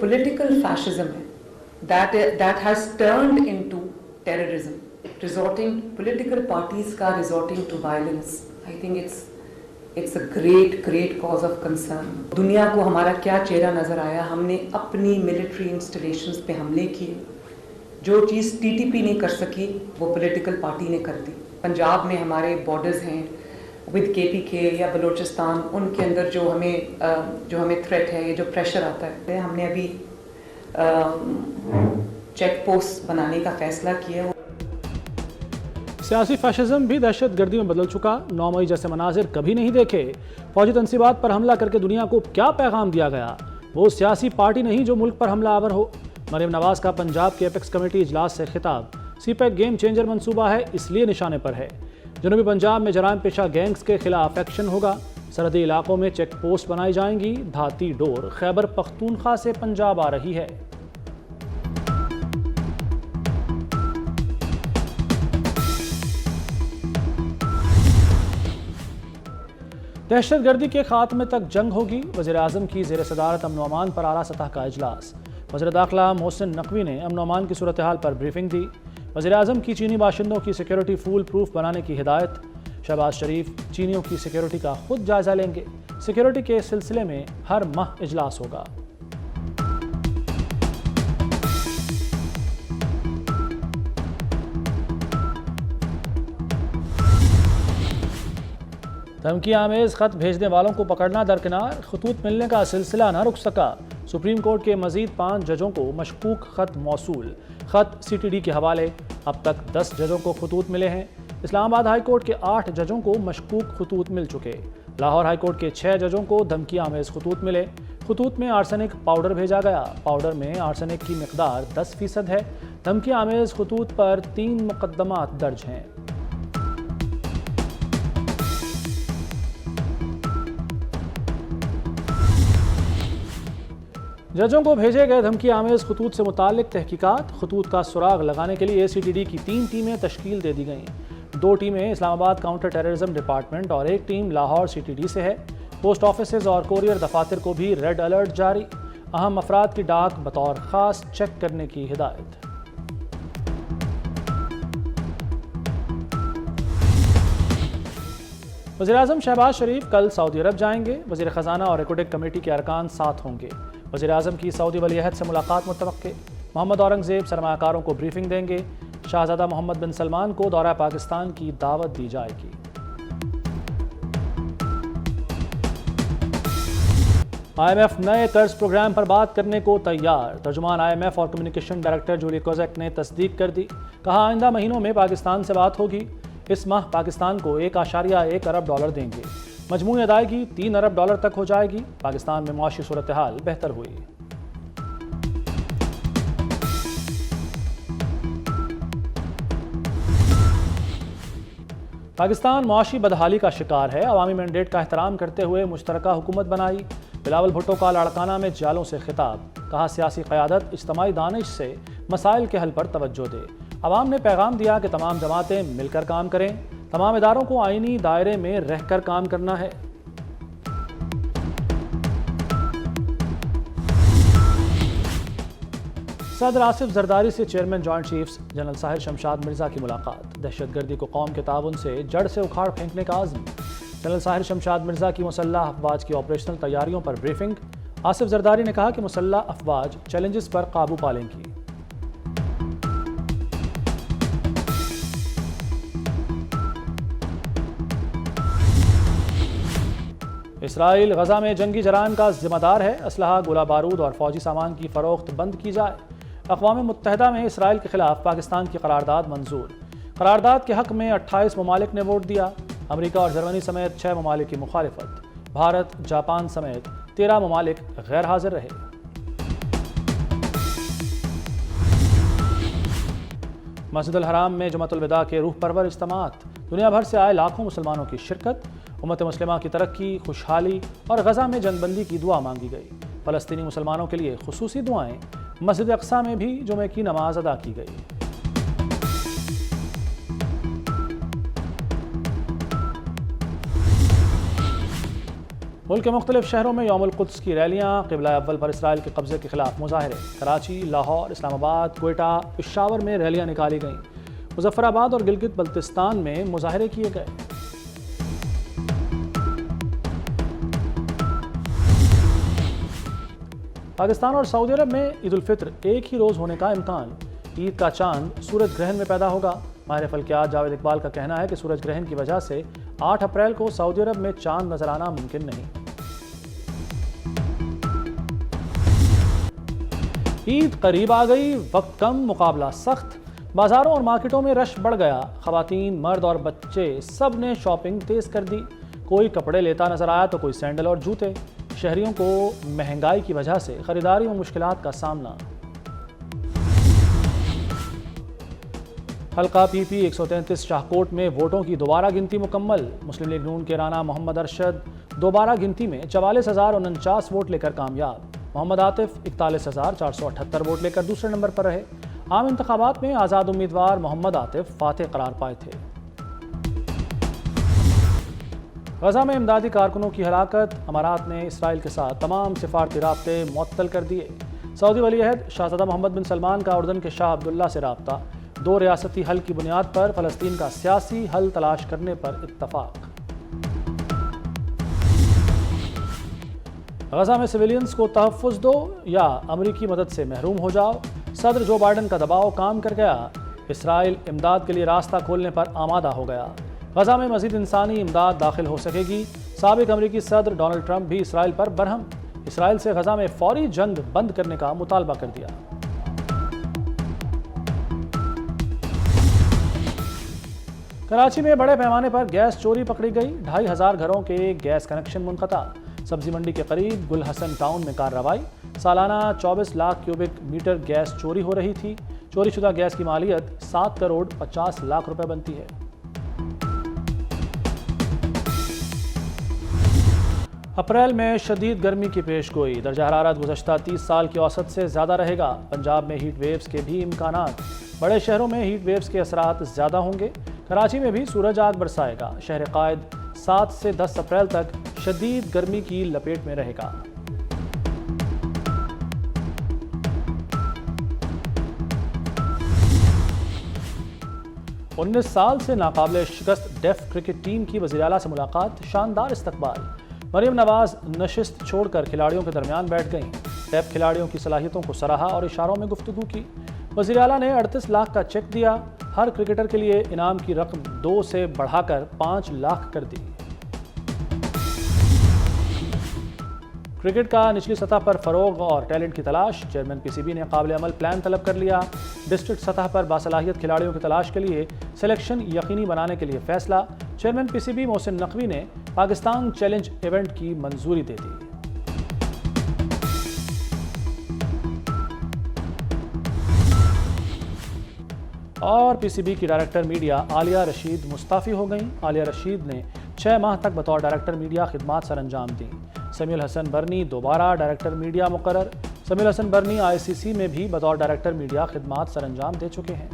political fascism है, that has turned into terrorism, political parties का resorting to violence. I think it's a great cause of concern. दुनिया को हमारा क्या चेहरा नज़र आया, हमने अपनी military installations पे हमले किए, जो चीज़ TTP नहीं कर सकी वो political party ने कर दी. पंजाब में हमारे borders हैं with KPK या बलूचिस्तान, उनके अंदर जो हमें threat है, ये जो pressure आता है, हमने अभी चेक पोस्ट बनाने का फैसला किया. सियासी फैशिज्म भी दहशत गर्दी में बदल चुका. 9 मई जैसे मनाजिर कभी नहीं देखे. फौजी तनसीबात पर हमला करके दुनिया को क्या पैगाम दिया गया. वो सियासी पार्टी नहीं जो मुल्क पर हमला आवर हो. मरीम नवाज का पंजाब के एपेक्स कमेटी इजलास से खिताब. सीपैक गेम चेंजर मंसूबा है, इसलिए निशाने पर है. जनूबी पंजाब में जराइम पेशा गैंग्स के खिलाफ एक्शन होगा. सरहदी इलाकों में चेक पोस्ट बनाई जाएंगी. धाती डोर खैबर पख्तूनख्वा से पंजाब आ रही है. दहशत गर्दी के खात्मे तक जंग होगी. वज़ीर आज़म की ज़ेर सदारत अमन व अमान पर आला सतह का इजलास. वज़ीर दाखिला मोहसिन नकवी ने अमन व अमान की सूरत हाल पर ब्रीफिंग दी. वज़ीर आज़म की चीनी बाशिंदों की सिक्योरिटी फूल प्रूफ बनाने की हिदायत. शहबाज शरीफ चीनियों की सिक्योरिटी का खुद जायजा लेंगे. सिक्योरिटी के सिलसिले में हर माह इजलास होगा. धमकी आमेज खत भेजने वालों को पकड़ना दरकिनार. खतूत मिलने का सिलसिला न रुक सका. सुप्रीम कोर्ट के मजीद 5 जजों को मशकूक खत मौसूल. खत CTD के हवाले. अब तक 10 जजों को खतूत मिले हैं. इस्लामाबाद हाई कोर्ट के 8 जजों को मशकूक खतूत मिल चुके. लाहौर हाई कोर्ट के 6 जजों को धमकी आमेज खतूत मिले. खतूत में आर्सेनिक पाउडर भेजा गया. पाउडर में आर्सेनिक की मिकदार 10% है. धमकी आमेज खतूत पर 3 मुकदमात दर्ज हैं. जजों को भेजे गए धमकी आमेज खतूत से मुतालिक तहकीकात. खतूत का सुराग लगाने के लिए CTD की 3 टीमें तश्कील दे दी गईं. 2 टीमें इस्लामाबाद काउंटर टेररिज्म डिपार्टमेंट और 1 टीम लाहौर CTD से है. पोस्ट ऑफिसेज और कोरियर दफातर को भी रेड अलर्ट जारी. अहम अफराद की डाक बतौर खास चेक करने की हिदायत. वज़ीर आज़म शहबाज शरीफ कल सऊदी अरब जाएंगे. वज़ीर ख़जाना और एक्विटेक कमेटी के अरकान साथ होंगे. वज़ीर आज़म की सऊदी वलीअहद से मुलाकात मुतवक्के. मोहम्मद औरंगज़ेब सरमायाकारों को ब्रीफिंग देंगे. शाहज़ादा मोहम्मद बिन सलमान को दौरा पाकिस्तान की दावत दी जाएगी. IMF नए तर्ज प्रोग्राम पर बात करने को तैयार. तर्जुमान IMF और कम्युनिकेशन डायरेक्टर जूली कोज़ेक ने तस्दीक कर दी. कहा आइंदा महीनों में पाकिस्तान से बात होगी. इस माह पाकिस्तान को $1.1 अरब देंगे. मजमूई अदायगी $3 अरब तक हो जाएगी. पाकिस्तान में मुआशी सूरत हाल बेहतर हुई. पाकिस्तान मुआशी बदहाली का शिकार है. अवामी मैंडेट का एहतराम करते हुए मुश्तरका हुकूमत बनाई. बिलावल भुट्टो का लाड़काना में जालों से खिताब. कहा सियासी क़यादत इज्तिमाई दानिश से मसाइल के हल पर तवज्जो दे. अवाम ने पैगाम दिया कि तमाम जमातें मिलकर काम करें. तमाम इदारों को आईनी दायरे में रहकर काम करना है. सदर आसिफ जरदारी से chairman joint chiefs general Sahir Shamshad Mirza की मुलाकात. दहशतगर्दी को कौम के ताउन से जड़ से उखाड़ फेंकने का आज़म. जनरल साहिर शमशाद मिर्जा की मुसल्लह अफवाज की ऑपरेशनल तैयारियों पर ब्रीफिंग. आसिफ जरदारी ने कहा कि मुसल्लह अफवाज चैलेंजेस पर काबू पा लेंगी. इसराइल गजा में जंगी जराइम का जिम्मेदार है. असलहा गोला बारूद और फौजी सामान की फरोख्त बंद की जाए. अक़वाम मुत्तहिदा में इसराइल के खिलाफ पाकिस्तान की करारदाद मंजूर. करारदाद के हक में 28 ममालिक ने वोट दिया. अमेरिका और जर्मनी समेत 6 ममालिक की मुखालिफत. भारत जापान समेत 13 ममालिक गैर हाजिर रहे. मस्जिद अल हराम में जुमअतुल विदा के रूह परवर इज्तिमात. दुनिया भर से आए लाखों मुसलमानों की शिरकत. उम्मत मुस्लिमा की तरक्की, खुशहाली और गजा में जंगबंदी की दुआ मांगी गई. फ़लस्तीनी मुसलमानों के लिए खुसूसी दुआएं. मस्जिद अक्सा में भी जुमे की नमाज अदा की गई. ملک کے مختلف شہروں میں یوم القدس کی ریلیاں، قبلہ اول پر اسرائیل کے قبضے کے خلاف مظاہرے، کراچی، لاہور، اسلام آباد، کوئٹہ، پشاور میں ریلیاں نکالی گئیں، مظفر آباد اور گلگت بلتستان میں مظاہرے کیے گئے۔ پاکستان اور سعودی عرب میں عید الفطر ایک ہی روز ہونے کا امکان، عید کا چاند سورج گرہن میں پیدا ہوگا۔ ماہر فلکیات جاوید اقبال کا کہنا ہے کہ سورج گرہن کی وجہ سے 8 اپریل کو سعودی عرب میں چاند نظر آنا ممکن نہیں۔ عید قریب آ گئی، وقت کم، مقابلہ سخت، بازاروں اور مارکیٹوں میں رش بڑھ گیا، خواتین، مرد اور بچے سب نے شاپنگ تیز کر دی، کوئی کپڑے لیتا نظر آیا تو کوئی سینڈل اور جوتے۔ شہریوں کو مہنگائی کی وجہ سے خریداری میں مشکلات کا سامنا۔ حلقہ پی پی 133 شاہکوٹ میں ووٹوں کی دوبارہ گنتی مکمل، مسلم لیگ نون کے رانا محمد ارشد دوبارہ گنتی میں 44,049 ووٹ لے کر کامیاب، محمد عاطف 41,478 ووٹ لے کر دوسرے نمبر پر رہے۔ عام انتخابات میں آزاد امیدوار محمد عاطف فاتح قرار پائے تھے۔ غزہ میں امدادی کارکنوں کی ہلاکت، امارات نے اسرائیل کے ساتھ تمام سفارتی رابطے معطل کر دیے۔ سعودی ولی عہد شاہزادہ محمد بن سلمان کا اردن کے شاہ عبداللہ سے رابطہ، 2 ریاستی حل کی بنیاد پر فلسطین کا سیاسی حل تلاش کرنے پر اتفاق۔ غزہ میں سویلینز کو تحفظ دو یا امریکی مدد سے محروم ہو جاؤ، صدر جو بائیڈن کا دباؤ کام کر گیا، اسرائیل امداد کے لیے راستہ کھولنے پر آمادہ ہو گیا۔ غزہ میں مزید انسانی امداد داخل ہو سکے گی، سابق امریکی صدر ڈونلڈ ٹرمپ بھی اسرائیل پر برہم، اسرائیل سے غزہ میں فوری جنگ بند کرنے کا مطالبہ کر دیا۔ کراچی میں بڑے پیمانے پر گیس چوری پکڑی گئی، 2,500 گھروں کے گیس کنیکشن منقطع، سبزی منڈی کے قریب گل حسن ٹاؤن میں کارروائی، سالانہ 24 لاکھ کیوبک میٹر گیس چوری ہو رہی تھی، چوری شدہ گیس کی مالیت 7 کروڑ 50 لاکھ روپے بنتی ہے۔ اپریل میں شدید گرمی کی پیش گوئی، درجہ حرارت گزشتہ 30 سال کی اوسط سے زیادہ رہے گا، پنجاب میں ہیٹ ویوز کے بھی امکانات، بڑے شہروں میں ہیٹ ویوز کے اثرات زیادہ ہوں گے، کراچی میں بھی سورج آگ برسائے گا، شہر قائد 7 سے 10 اپریل تک شدید گرمی کی لپیٹ میں رہے گا۔ انیس سال سے ناقابل شکست ڈیف کرکٹ ٹیم کی وزیراعلیٰ سے ملاقات، شاندار استقبال، مریم نواز نشست چھوڑ کر کھلاڑیوں کے درمیان بیٹھ گئیں، ڈیف کھلاڑیوں کی صلاحیتوں کو سراہا اور اشاروں میں گفتگو کی، وزیراعلیٰ نے 38 لاکھ کا چیک دیا، ہر کرکٹر کے لیے انعام کی رقم 2 سے بڑھا کر 5 لاکھ کر دی۔ کرکٹ کا نچلی سطح پر فروغ اور ٹیلنٹ کی تلاش، چیئرمین پی سی بی نے قابل عمل پلان طلب کر لیا، ڈسٹرکٹ سطح پر باصلاحیت کھلاڑیوں کی تلاش کے لیے سلیکشن یقینی بنانے کے لیے فیصلہ، chairman P C B Mohsin Naqvi نے پاکستان چیلنج ایونٹ کی منظوری دے دی۔ اور پی سی بی کی ڈائریکٹر میڈیا عالیہ رشید مستعفی ہو گئیں، عالیہ رشید نے 6 ماہ تک بطور ڈائریکٹر میڈیا خدمات سر انجام دیں، سمیع الحسن برنی دوبارہ ڈائریکٹر میڈیا مقرر، سمیع الحسن برنی آئی سی سی میں بھی بطور ڈائریکٹر میڈیا خدمات سر انجام دے چکے ہیں۔